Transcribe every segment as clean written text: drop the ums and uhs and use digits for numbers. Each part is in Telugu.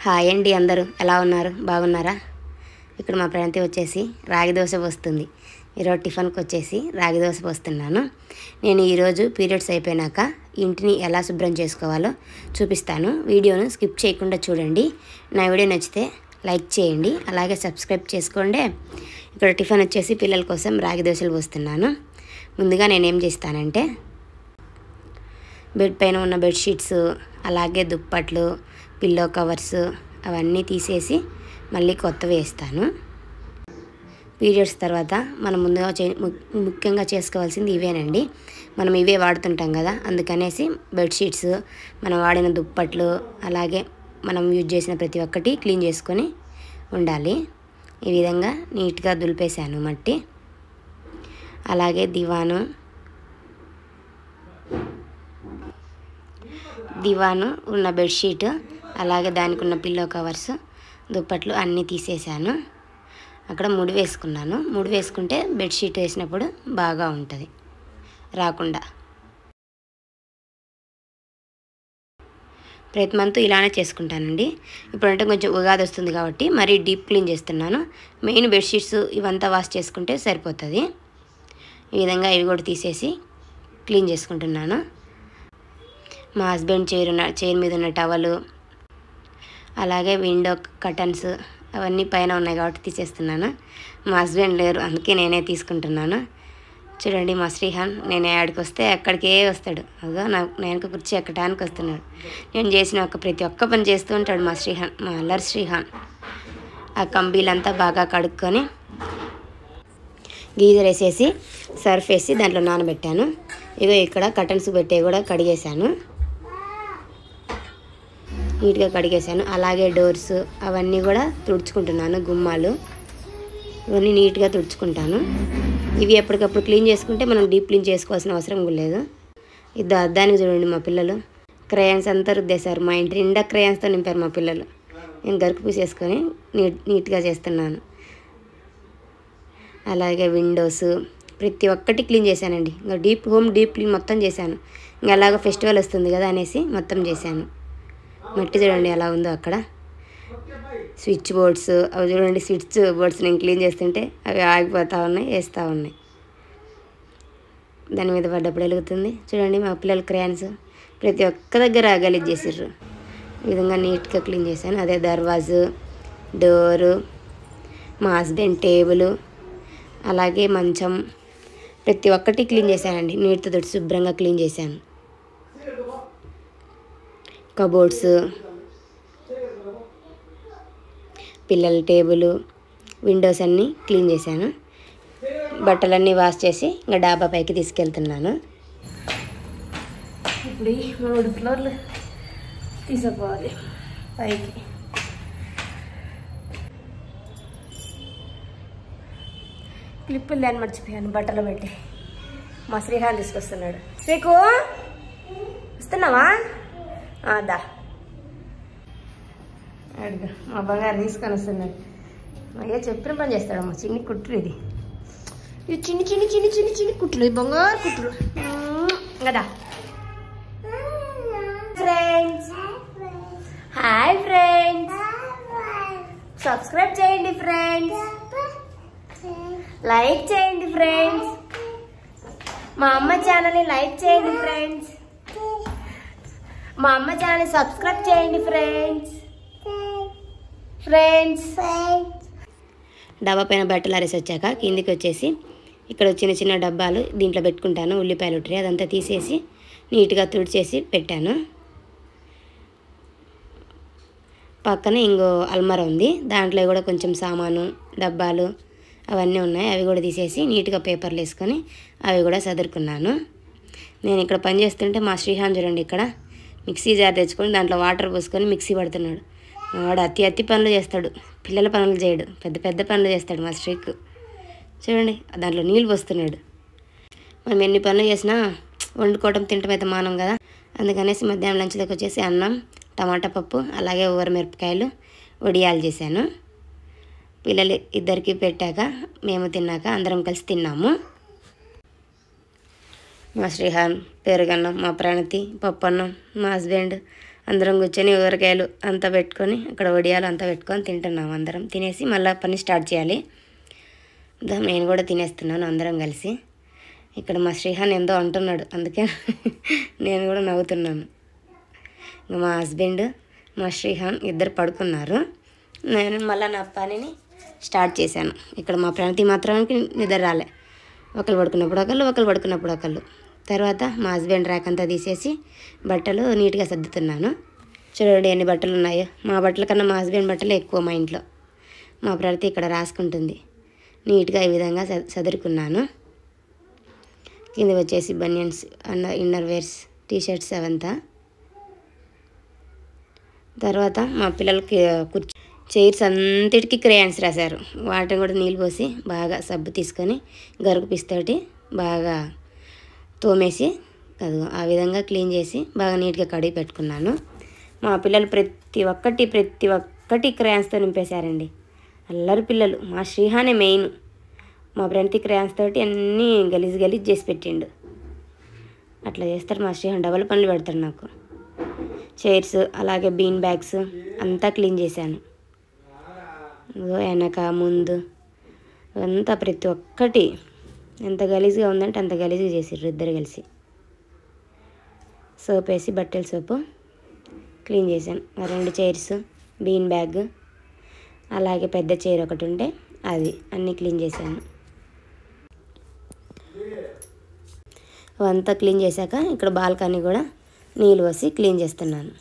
హాయ్ అండి, అందరూ ఎలా ఉన్నారు? బాగున్నారా? ఇక్కడ మా ప్రణతి వచ్చేసి రాగి దోశ పోస్తుంది. ఈరోజు టిఫిన్కి వచ్చేసి రాగి దోశ పోస్తున్నాను. నేను ఈరోజు పీరియడ్స్ అయిపోయినాక ఇంటిని ఎలా శుభ్రం చేసుకోవాలో చూపిస్తాను. వీడియోను స్కిప్ చేయకుండా చూడండి. నా వీడియో నచ్చితే లైక్ చేయండి, అలాగే సబ్స్క్రైబ్ చేసుకోండి. ఇక్కడ టిఫిన్ వచ్చేసి పిల్లల కోసం రాగి దోశలు పోస్తున్నాను. ముందుగా నేనేం చేస్తానంటే బెడ్ పైన ఉన్న బెడ్షీట్స్, అలాగే దుప్పట్లు, పిల్లో కవర్స్ అవన్నీ తీసేసి మళ్ళీ కొత్తవి వేస్తాను. పీరియడ్స్ తర్వాత మనం ముందుగా ముఖ్యంగా చేసుకోవాల్సింది ఇవేనండి. మనం ఇవే వాడుతుంటాం కదా, అందుకనేసి బెడ్షీట్స్, మనం వాడిన దుప్పట్లు, అలాగే మనం యూజ్ చేసిన ప్రతి ఒక్కటి క్లీన్ చేసుకొని ఉండాలి. ఈ విధంగా నీట్గా దులిపేశాను మట్టి. అలాగే దివాను ఉన్న బెడ్షీట్, అలాగే దానికి ఉన్న పిల్లో కవర్స్, దుప్పట్లు అన్నీ తీసేసాను. అక్కడ ముడి వేసుకున్నాను. ముడి వేసుకుంటే బెడ్షీట్ వేసినప్పుడు బాగా ఉంటుంది, రాకుండా. ప్రతి మంత్ ఇలానే చేసుకుంటానండి. ఇప్పుడంటే కొంచెం ఉగాది వస్తుంది కాబట్టి మరీ డీప్ క్లీన్ చేస్తున్నాను. మెయిన్ బెడ్షీట్స్ ఇవంతా వాష్ చేసుకుంటే సరిపోతుంది. ఈ విధంగా ఇవి కూడా తీసేసి క్లీన్ చేసుకుంటున్నాను. మా హస్బెండ్ చైర్ మీద ఉన్న టవలు, అలాగే విండో కర్టన్స్ అవన్నీ పైన ఉన్నాయి కాబట్టి తీసేస్తున్నాను. మా హస్బెండ్ లేరు, అందుకే నేనే తీసుకుంటున్నాను. చూడండి, మా శ్రీహాన్ నేను ఆడికి వస్తే అక్కడికే వస్తాడు. అదో నేను కుర్చీ ఎక్కడానికి వస్తున్నాడు. నేను చేసిన ప్రతి ఒక్క పని చేస్తూ ఉంటాడు మా శ్రీహాన్, మా అల్లరి శ్రీహాన్. ఆ కంబీలంతా బాగా కడుక్కొని గీజర్ వేసేసి సర్ఫ్ వేసి దాంట్లో నానబెట్టాను. ఇగో ఇక్కడ కర్టన్స్ పెట్టే కూడా కడిగేశాను, నీట్గా కడిగేసాను. అలాగే డోర్స్ అవన్నీ కూడా తుడుచుకుంటున్నాను. గుమ్మాలు ఇవన్నీ నీట్గా తుడుచుకుంటాను. ఇవి ఎప్పటికప్పుడు క్లీన్ చేసుకుంటే మనం డీప్ క్లీన్ చేసుకోవాల్సిన అవసరం కూడా లేదు. ఇది అద్దానికి చూడండి, మా పిల్లలు క్రయాన్స్ అంతా రుద్దేశారు. మా ఇంటి నిండా క్రయాన్స్తో నింపారు మా పిల్లలు. నేను గరుకు పూసేసుకొని నీట్గా చేస్తున్నాను. అలాగే విండోస్ ప్రతి ఒక్కటి క్లీన్ చేశానండి. ఇంకా డీప్ క్లీన్ మొత్తం చేశాను. ఇంకా అలాగ ఫెస్టివల్ వస్తుంది కదా అనేసి మొత్తం చేశాను. మట్టి చూడండి ఎలా ఉందో అక్కడ. స్విచ్ బోర్డ్స్ అవి చూడండి, స్విచ్ బోర్డ్స్ నేను క్లీన్ చేస్తుంటే అవి ఆగిపోతూ ఉన్నాయి, వేస్తూ ఉన్నాయి. దాని మీద పడ్డప్పుడు వెలుగుతుంది. చూడండి, మా పిల్లల క్రయాన్స్ ప్రతి ఒక్క దగ్గర గలీజ్ చేసిర్రు. ఈ విధంగా నీట్గా క్లీన్ చేశాను. అదే దర్వాజు, డోరు, మా హస్బెండ్ టేబుల్, అలాగే మంచం ప్రతి ఒక్కటి క్లీన్ చేశానండి. నీటితో తోటి శుభ్రంగా క్లీన్ చేశాను. కబోర్డ్స్, పిల్లల టేబుల్, విండోస్ అన్నీ క్లీన్ చేశాను. బట్టలన్నీ వాష్ చేసి ఇంకా డాబా పైకి తీసుకెళ్తున్నాను. ఇప్పుడు 3 ఫ్లోర్లు తీసుకుపోవాలి పైకి. క్లిప్పులు లేని మర్చిపోయాను బట్టలు పెట్టి. మా శ్రీహాన్ తీసుకొస్తున్నాడు. శ్రీకు వస్తున్నావా? దా అడుగు. మా బంగారు తీసుకొని వస్తున్నాడు. అయ్యా చెప్పిన పని చేస్తాడమ్మా. చిన్ని కుట్లు ఇది చిన్ని చిన్ని చిన్ని చిన్ని చిన్ని కుట్లు, బంగారు కుట్లు కదా. ఫ్రెండ్స్, హాయ్ ఫ్రెండ్స్, సబ్స్క్రైబ్ చేయండి ఫ్రెండ్స్, లైక్ చేయండి ఫ్రెండ్స్, మా అమ్మ ఛానల్ని లైక్ చేయండి ఫ్రెండ్స్, మా అమ్మ ఛానల్ సబ్స్క్రైబ్ చేయండి ఫ్రెండ్స్. డబ్బా పైన బట్టలు ఆరేసి వచ్చాక కిందికి వచ్చేసి ఇక్కడ చిన్న చిన్న డబ్బాలు దీంట్లో పెట్టుకుంటాను. ఉల్లిపాయలు ట్రే అదంతా తీసేసి నీట్గా తుడిచేసి పెట్టాను. పక్కన ఇంకో అల్మర ఉంది, దాంట్లో కూడా కొంచెం సామాను, డబ్బాలు అవన్నీ ఉన్నాయి. అవి కూడా తీసేసి నీట్గా పేపర్లు వేసుకొని అవి కూడా సదురుకున్నాను. నేను ఇక్కడ పని చేస్తుంటే మా శ్రీహాన్ చూడండి, ఇక్కడ మిక్సీ జార్ తెచ్చుకొని దాంట్లో వాటర్ పోసుకొని మిక్సీ పడుతున్నాడు. వాడు అతి పనులు చేస్తాడు, పిల్లల పనులు చేయడు, పెద్ద పనులు చేస్తాడు మా శ్రీకు. చూడండి, దాంట్లో నీళ్ళు పోస్తున్నాడు. మనం ఎన్ని పనులు చేసినా వండుకోవడం తింటం అయితే మానం కదా, అందుకనేసి మధ్యాహ్నం లంచ్లోకి వచ్చేసి అన్నం, టమాటా పప్పు, అలాగే ఊరమిరపకాయలు, వడియాలు చేశాను. పిల్లలు ఇద్దరికి పెట్టాక మేము తిన్నాక అందరం కలిసి తిన్నాము. మా శ్రీహాన్, పెరుగన్నం, మా ప్రణతి, పప్పన్నం, మా హస్బెండ్, అందరం కూర్చొని ఊరగాయలు అంతా పెట్టుకొని అక్కడ వడియాలు అంతా పెట్టుకొని తింటున్నాం. అందరం తినేసి మళ్ళీ పని స్టార్ట్ చేయాలి. నేను కూడా తినేస్తున్నాను అందరం కలిసి. ఇక్కడ మా శ్రీహాన్ ఏందో అంటున్నాడు, అందుకే నేను కూడా నవ్వుతున్నాను. మా హస్బెండ్ మా శ్రీహాన్ ఇద్దరు పడుకున్నారు. నేను మళ్ళీ నా పనిని స్టార్ట్ చేశాను. ఇక్కడ మా ప్రణతి మాత్రానికి నిద్ర రాలే. ఒకళ్ళు పడుకున్నప్పుడు ఒకళ్ళు పడుకున్నప్పుడు ఒకళ్ళు. తర్వాత మా హస్బెండ్ ర్యాక్ అంతా తీసేసి బట్టలు నీట్గా సర్దుతున్నాను. చూడండి ఎన్ని బట్టలు ఉన్నాయో. మా బట్టల కన్నా మా హస్బెండ్ బట్టలు ఎక్కువ మా ఇంట్లో. మా ప్రణతి ఇక్కడ రాసుకుంటుంది. నీట్గా ఈ విధంగా సదురుకున్నాను. కింద వచ్చేసి బనియన్స్, ఇన్నర్ వేర్స్, టీషర్ట్స్ అవంతా. తర్వాత మా పిల్లలకి చైర్స్ అంతటికి క్రేయాన్స్ రాశారు. వాటిని కూడా నీళ్ళు పోసి బాగా సబ్బు తీసుకొని గరుకు పిస్తోటి బాగా తోమేసి ఆ విధంగా క్లీన్ చేసి బాగా నీట్గా కడిగి పెట్టుకున్నాను. మా పిల్లలు ప్రతి ఒక్కటి క్రేయాన్స్తో నింపేశారండి. అల్లరి పిల్లలు. మా శ్రీహానే మెయిన్. మా ప్రణతి క్రేయాన్స్ తోటి అన్నీ గలీజ్ చేసి పెట్టిండు. అట్లా చేస్తారు మా శ్రీహాన్. డబల్ పనులు పెడతాడు నాకు. చైర్స్ అలాగే బీన్ బ్యాగ్స్ అంతా క్లీన్ చేశాను. వెనక ముందు అంతా ప్రతి ఒక్కటి ఎంత గలీజ్గా ఉందంటే అంత గలీజ్గా చేసిర్రు ఇద్దరు కలిసి. సోప్ వేసి బట్టల సోపు క్లీన్ చేశాను. 2 చైర్స్, బీన్ బ్యాగ్, అలాగే పెద్ద చైర్ ఒకటి ఉంటే అది అన్నీ క్లీన్ చేశాను. అవంతా క్లీన్ చేశాక ఇక్కడ బాల్కనీ కూడా నీళ్ళు పోసి క్లీన్ చేస్తున్నాను.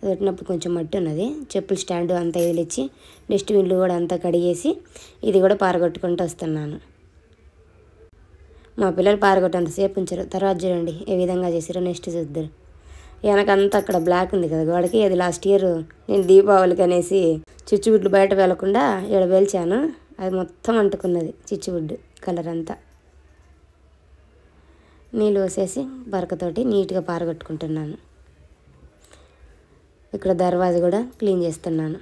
పెట్టినప్పుడు కొంచెం మట్టి ఉన్నది. చెప్పుల స్టాండ్ అంతా వదిలిచ్చి డస్ట్బిన్లు కూడా అంతా కడిగేసి ఇది కూడా పారగొట్టుకుంటూ వస్తున్నాను. మా పిల్లలు పారగొట్టేంతసేపు ఉంచారు. తర్వాత చూడండి ఏ విధంగా చేసారో. నెక్స్ట్ చూద్దరు. వెనకంతా అక్కడ బ్లాక్ ఉంది కదా గోడకి, అది లాస్ట్ ఇయర్ నేను దీపావళికి అనేసి చిచ్చుబుడ్లు బయట వెళ్ళకుండా ఇక్కడ వేల్చాను. అది మొత్తం అంటుకున్నది చిచ్చుబుడ్డు కలర్ అంతా. నీళ్ళు పోసేసి బరకతోటి నీట్గా పారగొట్టుకుంటున్నాను. ఇక్కడ దర్వాజా కూడా క్లీన్ చేస్తున్నాను.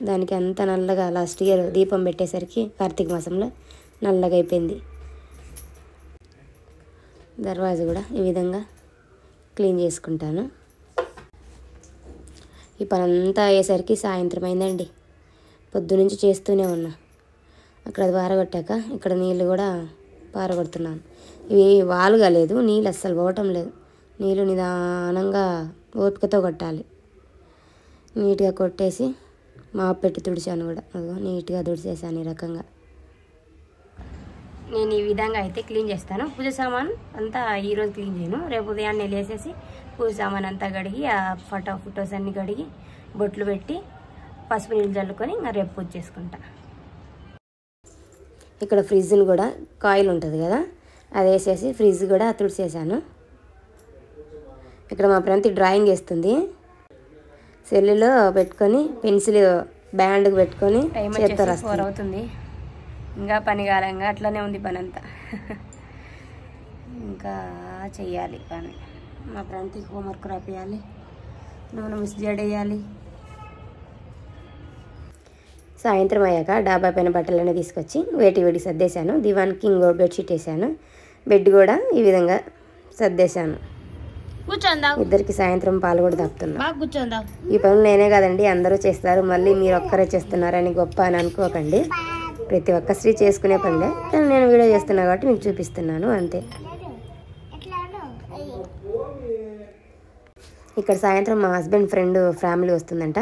దానికి అంత నల్లగా లాస్ట్ ఇయర్ దీపం పెట్టేసరికి కార్తీక మాసంలో నల్లగా అయిపోయింది. దర్వాజా కూడా ఈ విధంగా క్లీన్ చేసుకుంటాను. ఈ పని అంతా అయ్యేసరికి సాయంత్రం అయిందండి. పొద్దునుంచి చేస్తూనే ఉన్నా. అక్కడ అది పారగొట్టాక ఇక్కడ నీళ్ళు కూడా పారగొడుతున్నాను. ఇవి వాలుగా లేదు, నీళ్ళు అస్సలు పోవటం లేదు. నీళ్ళు నిదానంగా ఓపికతో కొట్టాలి. నీట్గా కొట్టేసి మాప్ పెట్టి తుడిచాను కూడా. అదిగో నీట్గా తుడిచేసాను ఈ రకంగా. నేను ఈ విధంగా అయితే క్లీన్ చేస్తాను. పూజ సామాన్ అంతా ఈరోజు క్లీన్ చేయను. రేపు ఉదయాన్నే లేసేసి పూజ సామాన్ అంతా కడిగి ఆ ఫొటోస్ అన్నీ కడిగి బొట్లు పెట్టి పసుపు నీళ్ళు చల్లుకొని ఇంకా రేపు పూజ చేసుకుంటా. ఇక్కడ ఫ్రిడ్జ్ని కూడా కాయిల్ ఉంటుంది కదా, అది వేసేసి ఫ్రిడ్జ్ కూడా తుడిచేసాను. ఇక్కడ మా ప్రణతి డ్రాయింగ్ వేస్తుంది. సెల్లులో పెట్టుకొని పెన్సిల్ బ్యాండ్కి పెట్టుకొని చేత్తో రాస్తుంది. 4 అవుతుంది. ఇంకా పని కాలంగా అట్లనే ఉంది పని అంతా. ఇంకా చెయ్యాలి పని. మా ప్రణతికి హోంవర్క్ రాపియాలి, నూనె మిస్ జడేయాలి. సాయంత్రం అయ్యాక డాబా పైన బట్టలన్నీ తీసుకొచ్చి వేడి సర్దేశాను. దివాన్కి ఇంకో బెడ్షీట్ వేసాను. బెడ్ కూడా ఈ విధంగా సర్దేశాను. ఇద్దరికి సాయంత్రం పాలు కూడా తాపుతున్నా. ఈ పనులు నేనే కదండి అందరూ చేస్తారు, మళ్ళీ మీరు ఒక్కరే చేస్తున్నారని గొప్ప అని అనుకోకండి. ప్రతి ఒక్క స్త్రీ చేసుకునే పనులే. నేను వీడియో చేస్తున్నా కాబట్టి మీకు చూపిస్తున్నాను అంతే. ఇక్కడ సాయంత్రం మా హస్బెండ్ ఫ్రెండ్ ఫ్యామిలీ వస్తుందంట.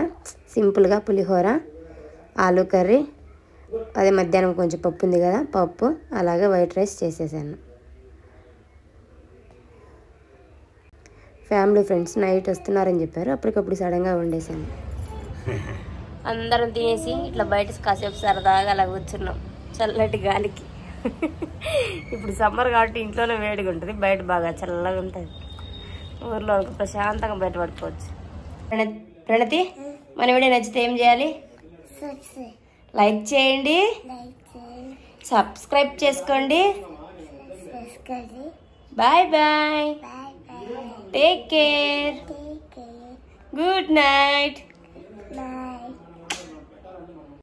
సింపుల్గా పులిహోర, ఆలూ కర్రీ, అదే మధ్యాహ్నం కొంచెం పప్పు ఉంది కదా పప్పు, అలాగే వైట్ రైస్ చేసేసాను. ఫ్యామిలీ ఫ్రెండ్స్ నైట్ వస్తున్నారని చెప్పారు. అప్పటికప్పుడు సడన్గా వండేసాను. అందరం తినేసి ఇట్లా బయట కాసేపు సరదాగా అలా కూర్చున్నాం చల్లటి గాలికి. ఇప్పుడు సమ్మర్ కాబట్టి ఇంట్లోనే వేడిగా ఉంటుంది, బయట బాగా చల్లగా ఉంటుంది. ఊర్లో ప్రశాంతంగా బయట పడుకోవచ్చు. ప్రణతి, మన వీడియో నచ్చితే ఏం చేయాలి? లైక్ చేయండి, సబ్స్క్రైబ్ చేసుకోండి. Bye bye, take care, good night.